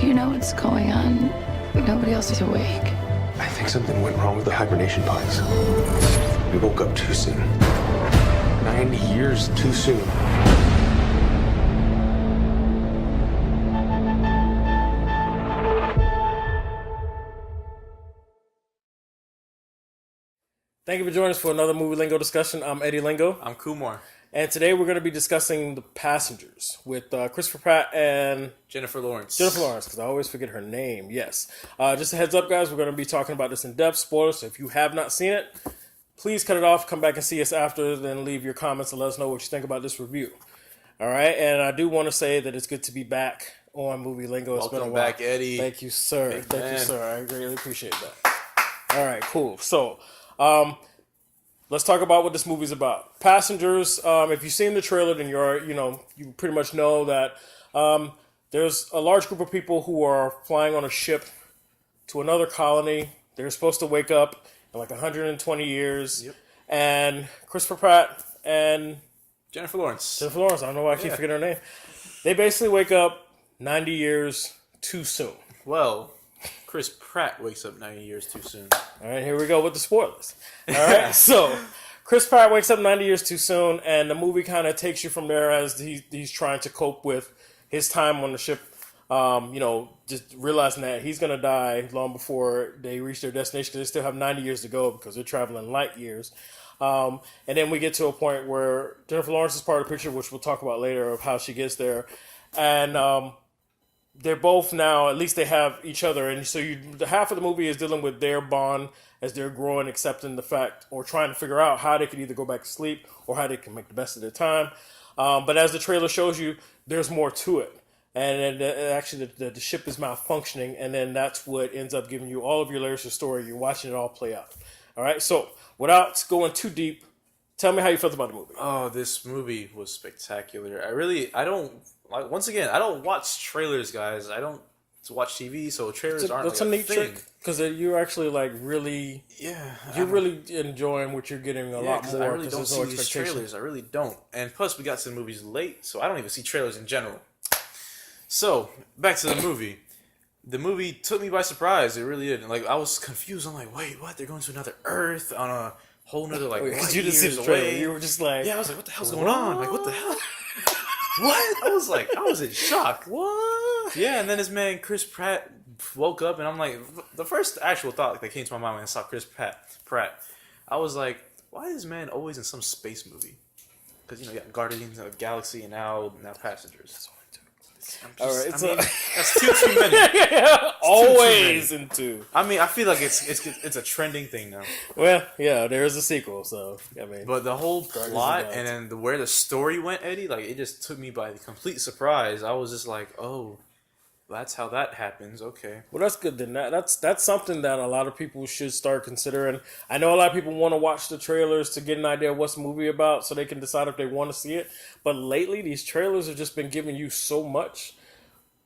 Do you know what's going on? Nobody else is awake. I think something went wrong with the hibernation pods. We woke up too soon. 9 years too soon. Thank you for joining us for another Movie Lingo discussion. I'm Eddie Lingo. I'm Kumar. And today we're going to be discussing The Passengers with Christopher Pratt and Jennifer Lawrence, because I always forget her name. Yes. Just a heads up, guys. We're going to be talking about this in depth. Spoilers. So if you have not seen it, please cut it off. Come back and see us after. Then leave your comments and let us know what you think about this review. All right. And I do want to say that it's good to be back on Movie Lingo. It's been a while. Welcome back, Eddie. Thank you, sir. Big Thank man. you, sir. I greatly appreciate that. All right. Cool. So, let's talk about what this movie's about. Passengers. If you've seen the trailer, then you pretty much know that there's a large group of people who are flying on a ship to another colony. They're supposed to wake up in like 120 years. Yep. And Christopher Pratt and Jennifer Lawrence. I don't know why I keep forgetting her name. They basically wake up 90 years too soon. Well, Chris Pratt wakes up 90 years too soon. All right, here we go with the spoilers. All right, so Chris Pratt wakes up 90 years too soon, and the movie kind of takes you from there as he's trying to cope with his time on the ship. Just realizing that he's going to die long before they reach their destination because they still have 90 years to go because they're traveling light years. And then we get to a point where Jennifer Lawrence is part of the picture, which we'll talk about later of how she gets there. And they're both now, at least they have each other. And so the half of the movie is dealing with their bond as they're growing, accepting the fact, or trying to figure out how they can either go back to sleep or how they can make the best of their time. But as the trailer shows you, there's more to it. And then actually the ship is malfunctioning, and then that's what ends up giving you all of your layers of the story. You're watching it all play out. All right, so without going too deep, tell me how you felt about the movie. Oh, this movie was spectacular. I don't watch trailers, guys. I don't watch TV, so trailers aren't That's like a a neat thing. trick because you're actually like really, you're really enjoying what you're getting a lot more. I really don't there's see no these expectation. trailers. I really don't. And plus, we got to the movies late, so I don't even see trailers in general. So, back to the movie. The movie took me by surprise. It really did. Like, I was confused. I'm like, wait, what? They're going to another Earth on a whole nother, like, Because light you didn't see years the trailer. away. You were just like, Yeah, I was like, what the hell's going on? Like, what the hell? What? I was in shock. What? Yeah, and then this man, Chris Pratt, woke up, and I'm like, the first actual thought that came to my mind when I saw Chris Pratt, I was like, why is this man always in some space movie? Because, you got Guardians of the Galaxy and now Passengers. All right, That's too many. always into. I mean, I feel like it's a trending thing now. Well, yeah, there is a sequel, so I mean, But the whole of the plot Galaxy. and then where the story went, Eddie, like it just took me by complete surprise. I was just like, oh, that's how that happens. Okay. well, that's good. Then that's something that a lot of people should start considering. I know a lot of people want to watch the trailers to get an idea of what's the movie about, so they can decide if they want to see it. But lately, these trailers have just been giving you so much,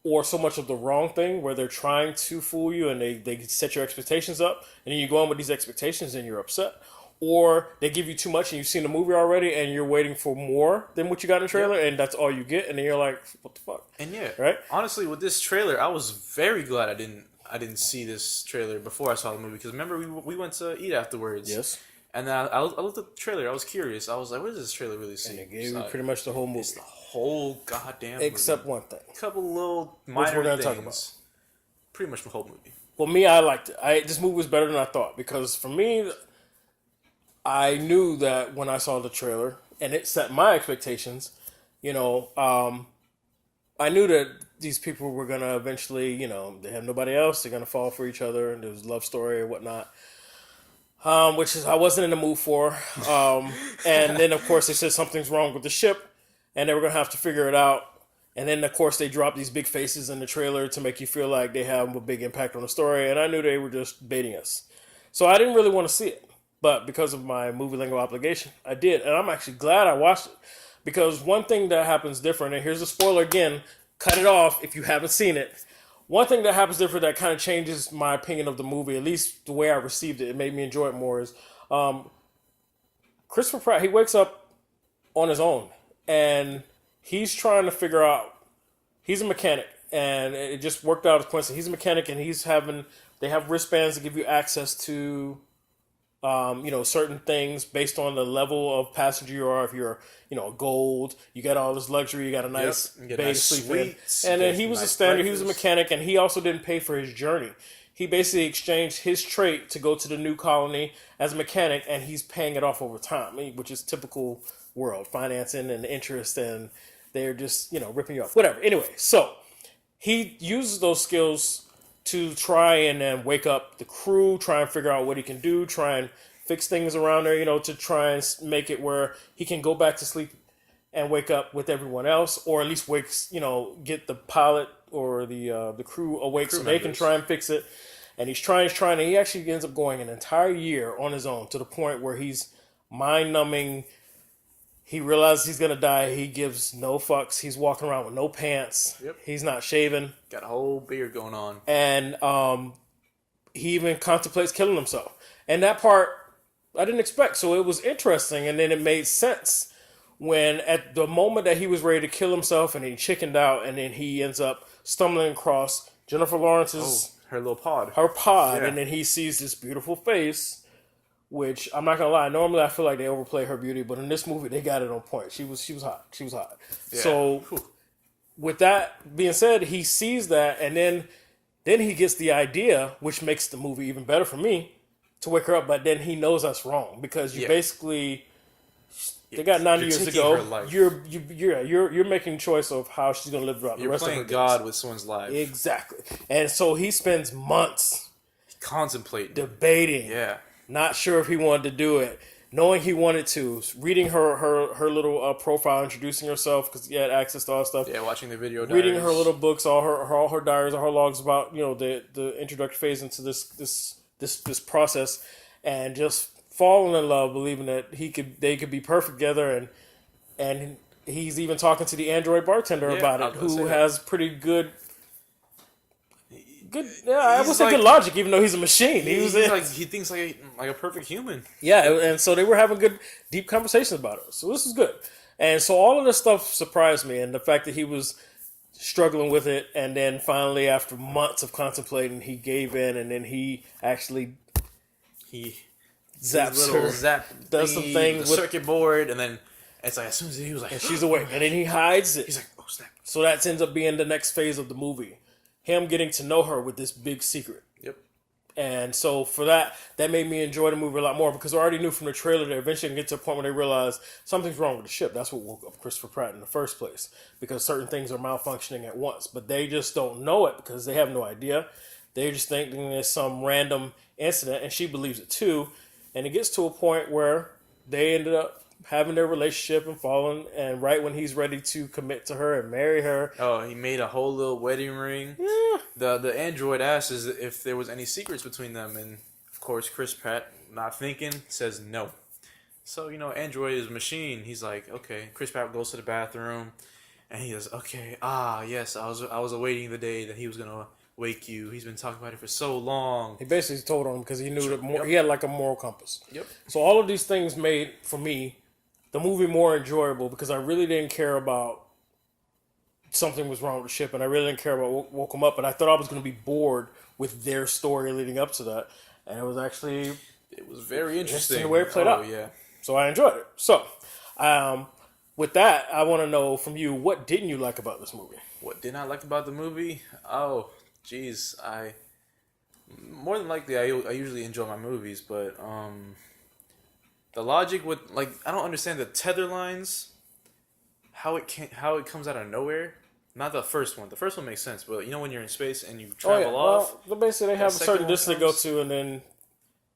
or so much of the wrong thing, where they're trying to fool you and they set your expectations up, and then you go in with these expectations and you're upset. Or they give you too much and you've seen the movie already and you're waiting for more than what you got in the trailer, and that's all you get, and then you're like, what the fuck? And yeah, right? Honestly, with this trailer, I was very glad I didn't see this trailer before I saw the movie, because remember we went to eat afterwards. Yes. And then I looked at the trailer. I was curious. I was like, what does this trailer really see? And it gave you pretty much the whole movie. It's the whole goddamn movie. Except one thing. A couple little Which minor we're gonna things. talk about. Pretty much the whole movie. Well, me, I liked it. This movie was better than I thought, because for me, I knew that when I saw the trailer, and it set my expectations, I knew that these people were going to eventually, they have nobody else, they're going to fall for each other, and there's a love story or whatnot, which is I wasn't in the mood for. And then, of course, they said something's wrong with the ship, and they were going to have to figure it out. And then, of course, they dropped these big faces in the trailer to make you feel like they have a big impact on the story, and I knew they were just baiting us. So I didn't really want to see it. But because of my Movie Lingo obligation, I did. And I'm actually glad I watched it. Because one thing that happens different, and here's a spoiler again, cut it off if you haven't seen it. One thing that happens different that kind of changes my opinion of the movie, at least the way I received it, it made me enjoy it more, is Christopher Pratt, he wakes up on his own. And he's trying to figure out, he's a mechanic. and it just worked out as coincidence. He's a mechanic, and they have wristbands that give you access to, certain things based on the level of passenger you are. If you're, gold, you got all this luxury, you got a nice bed to sleep in. And then he was a standard, he was a mechanic, and he also didn't pay for his journey. He basically exchanged his trait to go to the new colony as a mechanic, and he's paying it off over time, which is typical world financing and interest, and they're just, ripping you off. Whatever. Anyway, so he uses those skills to try and then wake up the crew, try and figure out what he can do, try and fix things around there, to try and make it where he can go back to sleep and wake up with everyone else, or at least get the pilot or the crew awake so they can try and fix it. And he's trying, and he actually ends up going an entire year on his own to the point where he's mind-numbing. He realizes he's going to die. He gives no fucks. He's walking around with no pants. Yep. He's not shaving. Got a whole beard going on. And he even contemplates killing himself. And that part I didn't expect. So it was interesting, and then it made sense when at the moment that he was ready to kill himself and he chickened out, and then he ends up stumbling across Jennifer Lawrence's... her little pod. Her pod, Yeah. and then he sees this beautiful face, which I'm not gonna lie. Normally, I feel like they overplay her beauty, but in this movie, they got it on point. She was hot. She was hot. Yeah. So, with that being said, he sees that, and then he gets the idea, which makes the movie even better for me, to wake her up. But then he knows that's wrong because you basically. They got 90 years to go. You're making choice of how she's gonna live throughout the rest of her days. You're playing God with someone's life. Exactly. And so he spends months contemplating, debating, not sure if he wanted to do it, knowing he wanted to, reading her little profile, introducing herself because he had access to all that stuff. Yeah, watching the video, reading diaries. her little books, all her diaries, all her logs about the introductory phase into this process, and just falling in love, believing that they could be perfect together, and he's even talking to the android bartender about it, who has pretty good. I would say good logic, even though he's a machine. He thinks like a perfect human. Yeah, and so they were having good, deep conversations about it. So this is good. And so all of this stuff surprised me, and the fact that he was struggling with it, and then finally, after months of contemplating, he gave in, and then he actually zaps her, does some things with the circuit board, and then it's like as soon as he was like, and she's awake, and then he hides it. He's like, oh snap! So that ends up being the next phase of the movie. Him getting to know her with this big secret. Yep. And so for that made me enjoy the movie a lot more because I already knew from the trailer that eventually get to a point where they realize something's wrong with the ship. That's what woke up Christopher Pratt in the first place because certain things are malfunctioning at once. But they just don't know it because they have no idea. They're just thinking it's some random incident, and she believes it too. And it gets to a point where they ended up having their relationship and falling, and right when he's ready to commit to her and marry her. Oh, he made a whole little wedding ring. Yeah. The android asks if there was any secrets between them, and of course Chris Pratt, not thinking, says no. So, android is a machine. He's like, okay. Chris Pratt goes to the bathroom, and he goes, okay, yes, I was awaiting the day that he was gonna wake you. He's been talking about it for so long. He basically told him because he knew that he had like a moral compass. Yep. So all of these things made, for me, the movie more enjoyable because I really didn't care about something was wrong with the ship, and I really didn't care about what woke him up, and I thought I was going to be bored with their story leading up to that, and it was very interesting the way it played out. Yeah. So I enjoyed it. So, with that, I want to know from you, what didn't you like about this movie? What didn't I like about the movie? Oh, geez, more than likely I usually enjoy my movies, but the logic with I don't understand the tether lines, how it comes out of nowhere. Not the first one. The first one makes sense, but when you're in space and you travel off. Well, basically they have a certain distance to go to, and then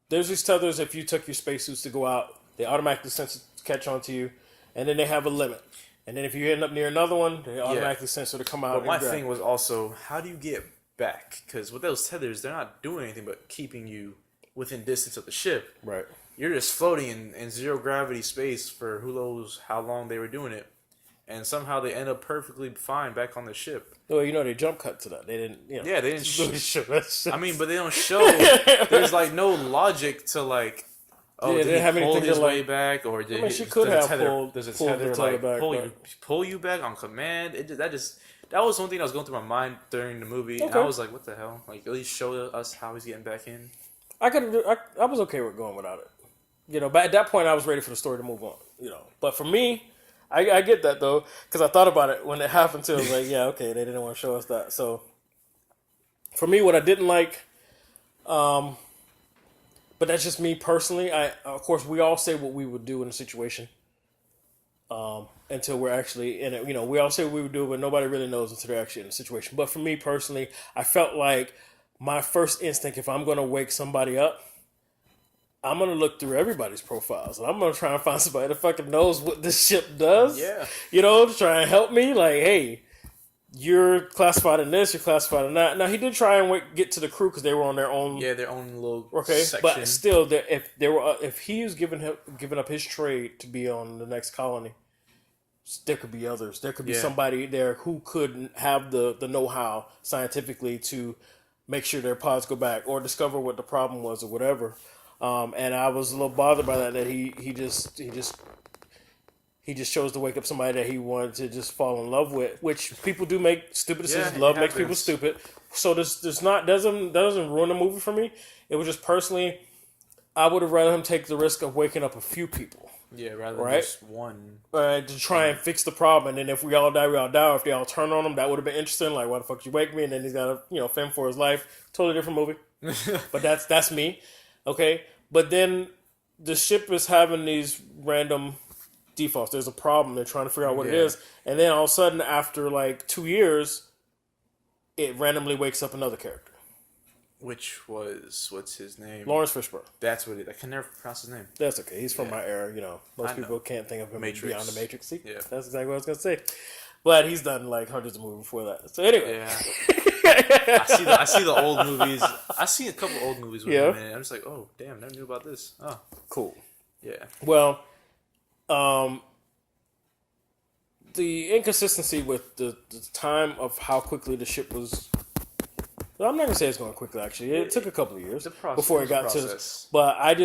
there's these tethers. If you took your spacesuits to go out, they automatically sense to catch onto you, and then they have a limit. And then if you end up near another one, they automatically censor to come out. But my thing was also, how do you get back? Because with those tethers, they're not doing anything but keeping you within distance of the ship. Right. You're just floating in zero gravity space for who knows how long they were doing it. And somehow they end up perfectly fine back on the ship. Well, they jump cut to that. They didn't, Yeah, they didn't show that. I mean, but they don't show. There's no logic to did he pull his way back, or did she could have pulled does a the tether back, pull you back on command? That was one thing that was going through my mind during the movie, and Okay. I was like, "What the hell?" Like, at least show us how he's getting back in. I was okay with going without it. You know, but at that point, I was ready for the story to move on. You know, but for me, I get that though, because I thought about it when it happened too. I was like, yeah, okay, they didn't want to show us that. So for me, what I didn't like, but that's just me personally. Of course, we all say what we would do in a situation until we're actually in it. You know, we all say what we would do, but nobody really knows until they're actually in a situation. But for me personally, I felt like my first instinct, if I'm going to wake somebody up, I'm going to look through everybody's profiles. And I'm going to try and find somebody that fucking knows what this ship does. Yeah. You know, to try and help me. Like, hey, you're classified in this, you're classified in that. Now, he did try and get to the crew because they were on their own. Yeah, their own little Okay, section. but still, if he was giving up his trade to be on the next colony, there could be others. There could be somebody there who could have the know-how scientifically to make sure their pods go back or discover what the problem was or whatever. And I was a little bothered by that he just chose to wake up somebody that he wanted to just fall in love with, which people do make stupid decisions. Yeah, Love it makes people happens. stupid. So this doesn't ruin the movie for me. It was just personally, I would have rather him take the risk of waking up a few people. Yeah, rather than Right? just one. To try and fix the problem, and then if we all die, we all die. Or if they all turn on him, that would have been interesting. Like, why the fuck did you wake me? And then he's got to, fend for his life. Totally different movie. But that's me. Okay, but then the ship is having these random defaults. There's a problem. They're trying to figure out what it is, and then all of a sudden, after like 2 years, it randomly wakes up another character. Which was, what's his name? Lawrence Fishburne. That's what it. I can never pronounce his name. That's okay. He's from my era. Most I know. people can't think of him Matrix. beyond the Matrix. See? Yeah. That's exactly what I was gonna say. But he's done like hundreds of movies before that. So anyway, Yeah. I see the old movies. I see a couple old movies with him in it. I'm just like, oh damn, never knew about this. Oh, cool. yeah. Well, the inconsistency with the time of how quickly the ship was. Well, I'm not gonna say it's going quickly. Actually, it took a couple of years before it got to. But I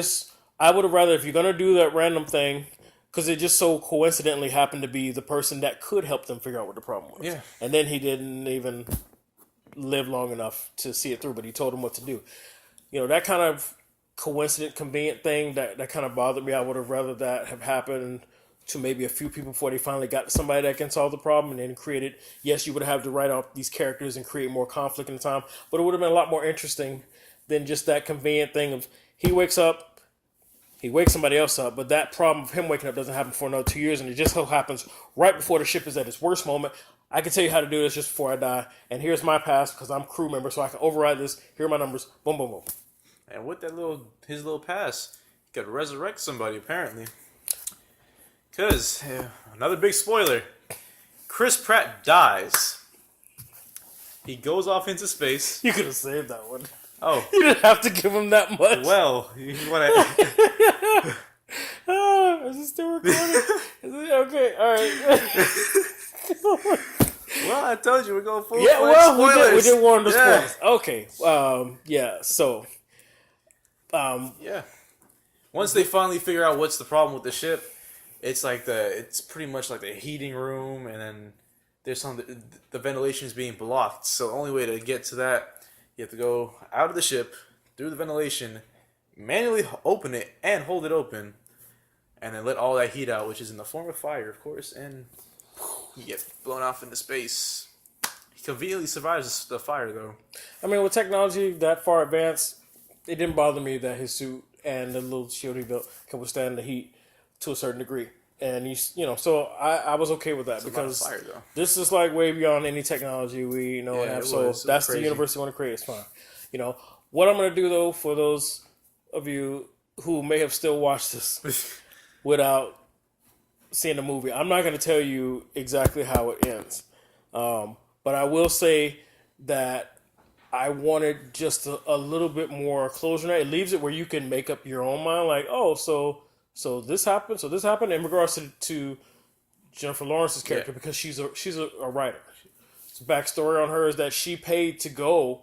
would have rather, if you're gonna do that random thing, because it just so coincidentally happened to be the person that could help them figure out what the problem was. Yeah. And then he didn't even live long enough to see it through, but he told him what to do. That kind of coincident, convenient thing that kind of bothered me. I would have rather that have happened to maybe a few people before they finally got somebody that can solve the problem, and then created. Yes, you would have to write out these characters and create more conflict in the time, but it would have been a lot more interesting than just that convenient thing of he wakes up, he wakes somebody else up, but that problem of him waking up doesn't happen for another 2 years, and it just so happens right before the ship is at its worst moment. I can tell you how to do this just before I die, and here's my pass because I'm crew member, so I can override this. Here are my numbers. Boom, boom, boom. And with his little pass, he could resurrect somebody apparently. Because, another big spoiler, Chris Pratt dies. He goes off into space. You could have saved that one. Oh. You didn't have to give him that much. Well, you want to... Is it still recording? Is it okay? All right. Well, I told you we're going full Yeah, well, spoilers. we did warn the Yeah. spoilers. Okay. Yeah. So. Yeah. Once they finally figure out what's the problem with the ship, it's pretty much like the heating room, and then there's the ventilation is being blocked. So the only way to get to that, you have to go out of the ship, through the ventilation, manually open it and hold it open, and then let all that heat out, which is in the form of fire, of course, and you get blown off into space. He conveniently survives the fire, though. I mean, with technology that far advanced, it didn't bother me that his suit and the little shield he built can withstand the heat to a certain degree. And so I was okay with that It's because a lot of fire, though. this is like way beyond any technology we have. it So was. It that's was the crazy. universe you want to create. It's fine. What I'm gonna do though, for those of you who may have still watched this without seeing the movie, I'm not gonna tell you exactly how it ends, but I will say that I wanted just a little bit more closure. It leaves it where you can make up your own mind, like, oh, so this happened, in regards to Jennifer Lawrence's character, because she's a writer. The backstory on her is that she paid to go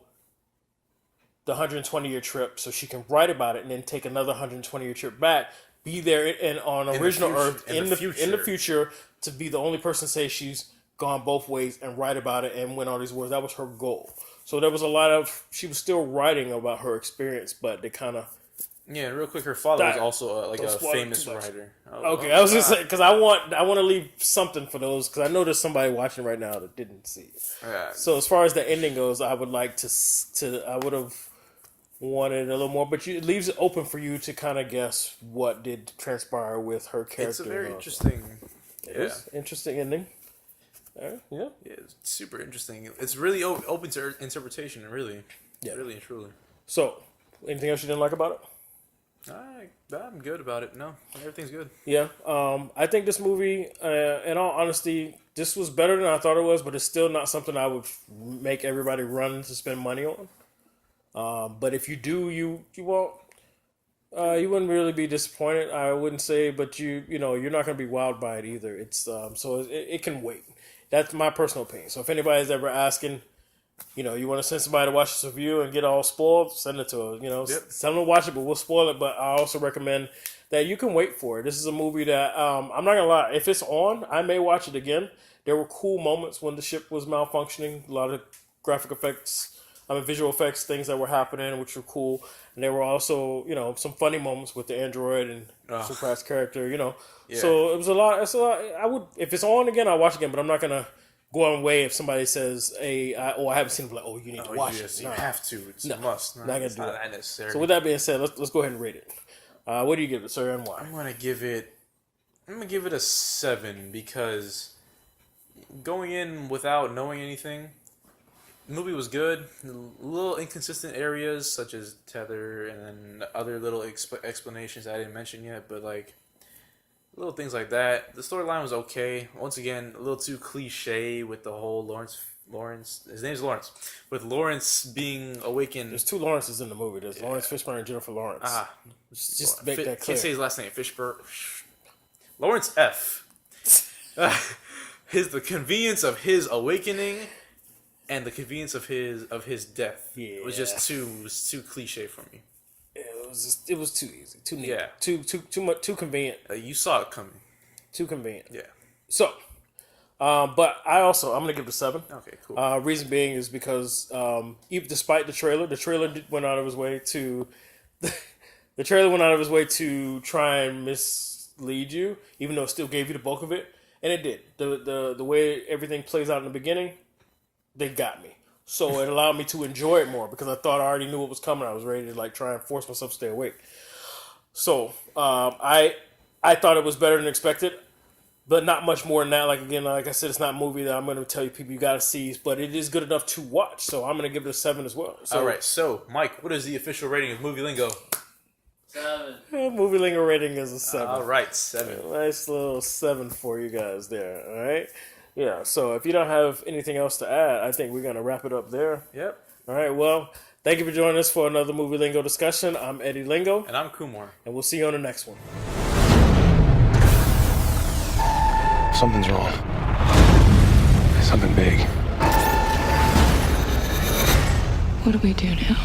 the 120-year trip so she can write about it and then take another 120-year trip back, be there on original Earth in the future to be the only person to say she's gone both ways and write about it and win all these awards. That was her goal. So there was a lot of, she was still writing about her experience, but they kind of. Yeah, real quick, her father was also like a famous writer. Okay, I was gonna say because I want to leave something for those because I know there's somebody watching right now that didn't see it. Yeah. So as far as the ending goes, I would like to I would have wanted a little more, but it leaves it open for you to kind of guess what did transpire with her character. It's a very interesting. Interesting ending. Yeah, it's super interesting. It's really open to interpretation, really. Yeah, really and truly. So, anything else you didn't like about it? I'm good about it. No, everything's good. Yeah, I think this movie, in all honesty, this was better than I thought it was, but it's still not something I would make everybody run to spend money on. But if you do, you won't. You wouldn't really be disappointed, I wouldn't say, but you're not going to be wowed by it either. It's so it can wait. That's my personal opinion. So if anybody's ever asking, you want to send somebody to watch this review and get all spoiled, send it to us. Tell them to watch it, but we'll spoil it. But I also recommend that you can wait for it. This is a movie that I'm not gonna lie. If it's on, I may watch it again. There were cool moments when the ship was malfunctioning. A lot of graphic effects, visual effects, things that were happening, which were cool. And there were also, some funny moments with the android and Chris Pratt's character. Yeah. So it was a lot. It's a lot. I would, if it's on again, I'll watch it again. But I'm not gonna go on way if somebody says, I haven't seen it, like, you need to watch it. You have to. It's a must. Not gonna do that necessary. So with that being said, let's go ahead and rate it. What do you give it, sir, and why? I'm gonna give it a 7 because going in without knowing anything, the movie was good. A little inconsistent areas such as tether and then other little explanations I didn't mention yet, but like little things like that. The storyline was okay. Once again, a little too cliche with the whole Lawrence. His name's Lawrence. With Lawrence being awakened. There's two Lawrences in the movie. There's Lawrence Fishburne and Jennifer Lawrence. Just make that clear. Can't say his last name. Fishburne. Lawrence F. The convenience of his awakening and the convenience of his death. Yeah. It was just too cliche for me. It was too easy, too neat, too much, too convenient. You saw it coming. Too convenient. Yeah. So, but I'm gonna give it a 7. Okay, cool. Reason being is because even despite the trailer went out of his way to try and mislead you, even though it still gave you the bulk of it, and it did. The way everything plays out in the beginning, they got me. So it allowed me to enjoy it more because I thought I already knew what was coming. I was ready to try and force myself to stay awake. So I thought it was better than expected, but not much more than that. Like I said, it's not a movie that I'm going to tell you people you got to see, but it is good enough to watch. So I'm going to give it a 7 as well. So, all right. So Mike, what is the official rating of Movie Lingo? 7. Movie Lingo rating is a 7. All right, 7. Nice little 7 for you guys there. All right. Yeah, so if you don't have anything else to add, I think we're going to wrap it up there. Yep. All right, well, thank you for joining us for another Movie Lingo discussion. I'm Eddie Lingo. And I'm Kumar. And we'll see you on the next one. Something's wrong. Something big. What do we do now?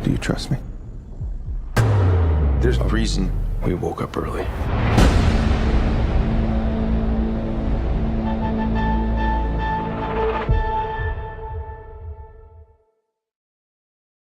Do you trust me? There's a reason we woke up early.